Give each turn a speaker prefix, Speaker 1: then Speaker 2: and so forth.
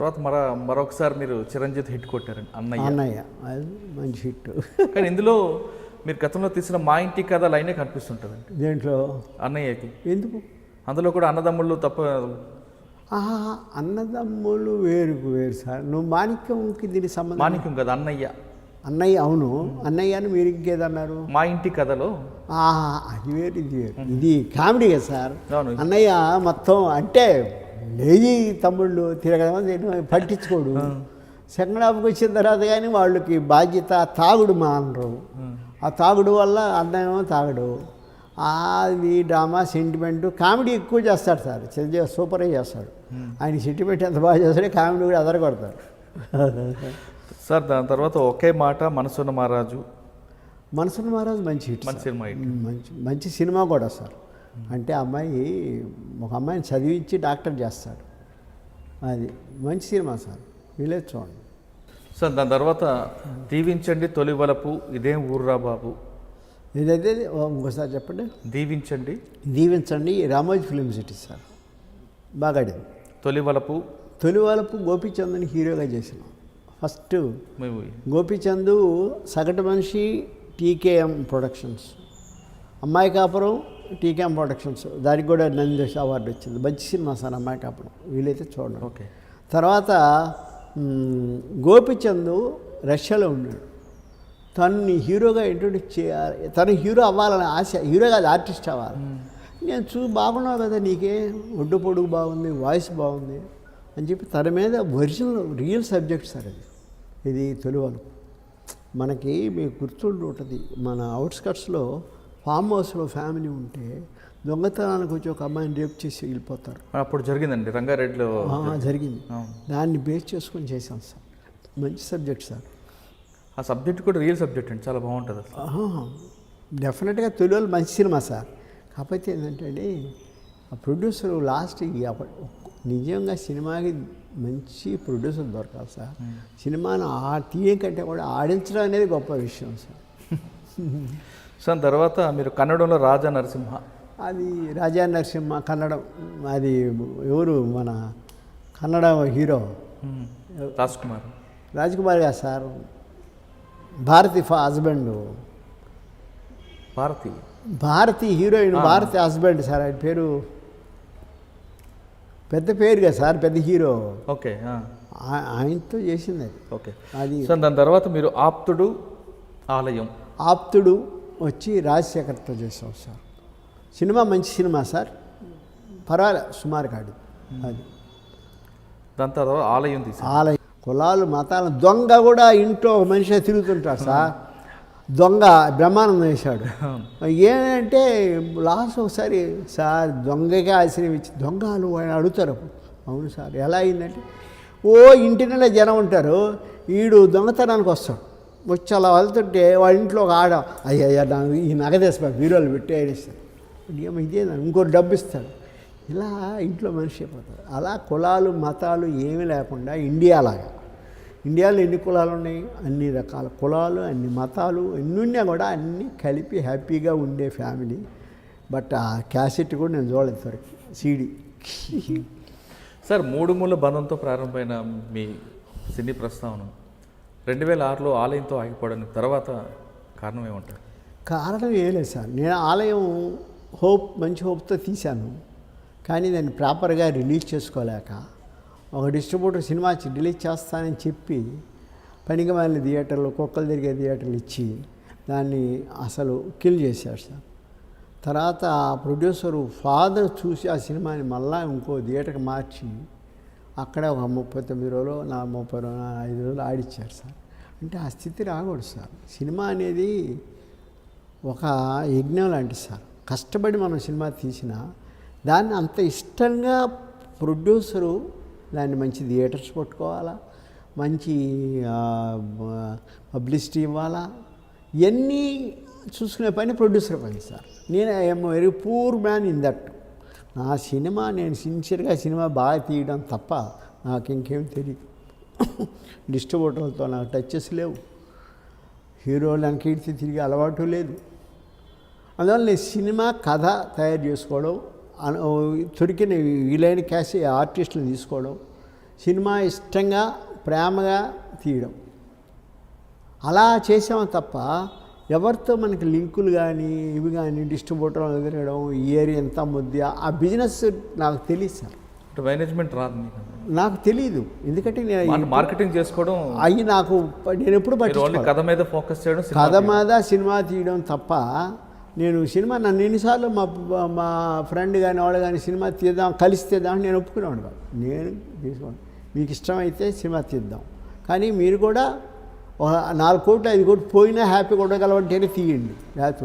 Speaker 1: తర్వాత మరొకసారి మీరు చిరంజీవి హిట్ కొట్టారండి అన్నయ్య.
Speaker 2: అన్నయ్య అది మంచి హిట్.
Speaker 1: కానీ ఇందులో మీరు గతంలో తీసిన మా ఇంటి కథ లైనే కనిపిస్తుంటుందండి
Speaker 2: దేంట్లో
Speaker 1: అన్నయ్యకి.
Speaker 2: ఎందుకు?
Speaker 1: అందులో కూడా అన్నదమ్ముళ్ళు తప్ప.
Speaker 2: అన్నదమ్ములు వేరు సార్. నువ్వు మాణిక్యంకి దీనికి సంబంధం.
Speaker 1: మాణిక్యం కదా అన్నయ్య.
Speaker 2: అన్నయ్య అవును, అన్నయ్య అని మీరు ఇంకేదన్నారు?
Speaker 1: మా ఇంటి కథలో
Speaker 2: అది వేరు ఇది వేరు. ఇది కామెడీ కదా సార్.
Speaker 1: అవును.
Speaker 2: అన్నయ్య మొత్తం అంటే లేజీ తమ్ముళ్ళు తిరగడం పట్టించుకోడు. సెకండ్ హాఫ్కి వచ్చిన తర్వాత కానీ వాళ్ళకి బాధ్యత తాగుడు మానరు. ఆ తాగుడు వల్ల అన్నయ్య తాగడు. అది డ్రామా సెంటిమెంటు కామెడీ ఎక్కువ చేస్తాడు సార్. చిరంజీవి సూపర్గా చేస్తాడు. ఆయన సెంటిమెంట్ ఎంత బాగా చేస్తాడే కామెడీ కూడా అదరగొడతాడు
Speaker 1: సార్. దాని తర్వాత ఒకే మాట మనసున్న మహారాజు.
Speaker 2: మనసున్న మహారాజు మంచి హిట్,
Speaker 1: మంచి సినిమా,
Speaker 2: మంచి సినిమా కూడా సార్. అంటే అమ్మాయి ఒక అమ్మాయిని చదివించి డాక్టర్ చేస్తాడు. అది మంచి సినిమా సార్, వీలే చూడండి
Speaker 1: సార్. దాని తర్వాత దీవించండి తొలి వలపు ఇదేం ఊర్రా బాబు.
Speaker 2: ఏదైతే ఇంకోసారి చెప్పండి. దీవించండి రామోజీ ఫిలిం సిటీ సార్. బాగా ఆడింది. తొలి వలపు గోపీచంద్ని హీరోగా చేసినాం. ఫస్ట్ గోపీచంద్ సగటు మనిషి టీకేఎం ప్రొడక్షన్స్, అమ్మాయి కాపురం టీకేఎం ప్రొడక్షన్స్, దానికి కూడా నందీష్ అవార్డు వచ్చింది. మంచి సినిమా సార్ అమ్మాయి కాపురం, వీలైతే చూడండి.
Speaker 1: ఓకే.
Speaker 2: తర్వాత గోపీచంద్ రష్యాలో ఉన్నాడు. తనని హీరోగా ఇంట్రొడ్యూస్ చేయాలి, తను హీరో అవ్వాలని ఆశ. హీరో కాదు, ఆర్టిస్ట్ అవ్వాలి. నేను బాగున్నావు కదా, నీకే ఒడ్డు పొడుగు బాగుంది, వాయిస్ బాగుంది అని చెప్పి తన మీద ఒరిజినల్ రియల్ సబ్జెక్ట్ సార్ అది. ఇది తొలివలు మనకి మీకు గుర్తుండి ఉంటుంది. మన అవుట్స్కట్స్లో ఫామ్ హౌస్లో ఫ్యామిలీ ఉంటే దొంగతనానికి వచ్చి ఒక అమ్మాయిని రేప్ చేసి వెళ్ళిపోతారు.
Speaker 1: అప్పుడు జరిగిందండి రంగారెడ్డిలో.
Speaker 2: జరిగింది. దాన్ని బేస్ చేసుకొని చేశాం సార్. మంచి సబ్జెక్ట్ సార్.
Speaker 1: ఆ సబ్జెక్ట్ కూడా రియల్ సబ్జెక్ట్ అండి, చాలా బాగుంటుంది.
Speaker 2: డెఫినెట్గా తొలివలు మంచి సినిమా సార్. కాకపోతే ఏంటంటే ఆ ప్రొడ్యూసర్ లాస్ట్ నిజంగా సినిమాకి మంచి ప్రొడ్యూసర్ దొరకాలి సార్. సినిమాను తీయడం కంటే కూడా ఆడించడం అనేది గొప్ప విషయం సార్.
Speaker 1: సార్ తర్వాత మీరు కన్నడంలో రాజా నరసింహ.
Speaker 2: అది రాజా నరసింహ కన్నడం. అది ఎవరు మన కన్నడ హీరో రాజ్ కుమార్ గారు sir. Bharathi husband. Bharathi heroine, Bharathi husband sir. ఆయన పేరు పెద్ద పేరు కదా సార్, పెద్ద హీరో.
Speaker 1: ఓకే.
Speaker 2: ఆయనతో చేసింది అది.
Speaker 1: ఓకే. అది సార్. దాని తర్వాత మీరు ఆప్తుడు వచ్చి రాజశేఖర్తో చేసాం సార్. సినిమా మంచి సినిమా సార్, పర్వాలేదు, సుమారు కాదు అది. దాని తర్వాత ఆలయం.
Speaker 2: కులాలు మతాలు దొంగ కూడా ఇంట్లో ఒక మనిషి తిరుగుతుంటాడు సార్. దొంగ బ్రహ్మానందం వేశాడు. ఏంటంటే లాస్ట్ ఒకసారి సార్ దొంగగా ఆశ్రయించి దొంగలు అడుగుతారు. అవును సార్, ఎలా అయిందంటే ఇంటినే జనం ఉంటారు, వీడు దొంగతనానికి వస్తాడు. వచ్చి అలా వెళ్తుంటే వాళ్ళ ఇంట్లో ఒక ఆడ అయ్యా ఈ నగదేస్తాడు, బీరోలు పెట్టి ఆడేస్తాడు. ఇదేనా ఇంకోటి డబ్బు ఇస్తాడు. ఇలా ఇంట్లో మనిషి అయిపోతారు. అలా కులాలు మతాలు ఏమీ లేకుండా ఇండియాలో ఎన్ని కులాలు ఉన్నాయి, అన్ని రకాల కులాలు, అన్ని మతాలు, ఎన్ని ఉన్నా కూడా అన్నీ కలిపి హ్యాపీగా ఉండే ఫ్యామిలీ. బట్ ఆ క్యాసెట్ కూడా నేను చూడలేదు సార్, సీడీ.
Speaker 1: సార్ 3 మూల బంధంతో ప్రారంభమైన మీ సినీ ప్రస్తావన 2006లో ఆలయంతో ఆగిపోవడానికి తర్వాత కారణం ఏమంటారు?
Speaker 2: కారణం ఏం లేదు సార్. నేను ఆలయం మంచి హోప్తో తీశాను, కానీ దాన్ని ప్రాపర్గా రిలీజ్ చేసుకోలేక ఒక డిస్ట్రిబ్యూటర్ సినిమా రిలీజ్ చేస్తానని చెప్పి పనికి మాలిన థియేటర్లు, కుక్కలు తిరిగే థియేటర్లు ఇచ్చి దాన్ని అసలు కిల్ చేశారు సార్. తర్వాత ఆ ప్రొడ్యూసరు ఫాదర్ చూసి ఆ సినిమాని మళ్ళీ ఇంకో థియేటర్కి మార్చి అక్కడ ఒక 39 రోజులు 35 రోజులు ఆడిచ్చారు సార్. అంటే ఆ స్థితి రాకూడదు సార్. సినిమా అనేది ఒక యజ్ఞం లాంటిది సార్. కష్టపడి మనం సినిమా తీసినా దాన్ని అంత ఇష్టంగా ప్రొడ్యూసరు దాన్ని మంచి థియేటర్స్ పట్టుకోవాలా, మంచి పబ్లిసిటీ ఇవ్వాలా, ఇవన్నీ చూసుకునే పని ప్రొడ్యూసర్ పని సార్. నేను I'm very poor man in that. నా సినిమా నేను సిన్సియర్గా సినిమా బాగా తీయడం తప్ప నాకు ఇంకేం తెలియదు. డిస్ట్రిబ్యూటర్లతో నాకు టచెస్ లేవు, హీరోలు అంకీర్తి తిరిగే అలవాటు లేదు. అందువల్ల నేను సినిమా కథ తయారు చేసుకోవడం, దొరికిన వీలైన ఆర్టిస్టులు తీసుకోవడం, సినిమా ఇష్టంగా ప్రేమగా తీయడం, అలా చేసాము తప్ప ఎవరితో మనకి లింకులు కానీ ఇవి కానీ డిస్ట్రిబ్యూటర్లు ఎదురడం ఈ ఏరియా ఎంత ముద్ద ఆ బిజినెస్ నాకు తెలియదు సార్.
Speaker 3: మేనేజ్మెంట్ రాదు మీకు,
Speaker 2: నాకు తెలియదు. ఎందుకంటే నేను
Speaker 3: మార్కెటింగ్ చేసుకోవడం
Speaker 2: అవి నాకు నేను ఎప్పుడు
Speaker 3: ఓన్లీ కథ మీద ఫోకస్ చేయడం,
Speaker 2: కథ మీద సినిమా తీయడం తప్ప నేను సినిమా నన్ను ఎన్నిసార్లు మా ఫ్రెండ్ కానీ వాళ్ళు కానీ సినిమా తీద్దాం కలిసి తీద్దాం నేను ఒప్పుకునేవాడు కాదు. నేను తీసుకోండి మీకు ఇష్టమైతే సినిమా తీద్దాం, కానీ మీరు కూడా 4 కోట్లు 5 కోట్లు పోయినా హ్యాపీగా ఉండగలవంటేనే తీయండి, లేకపోతే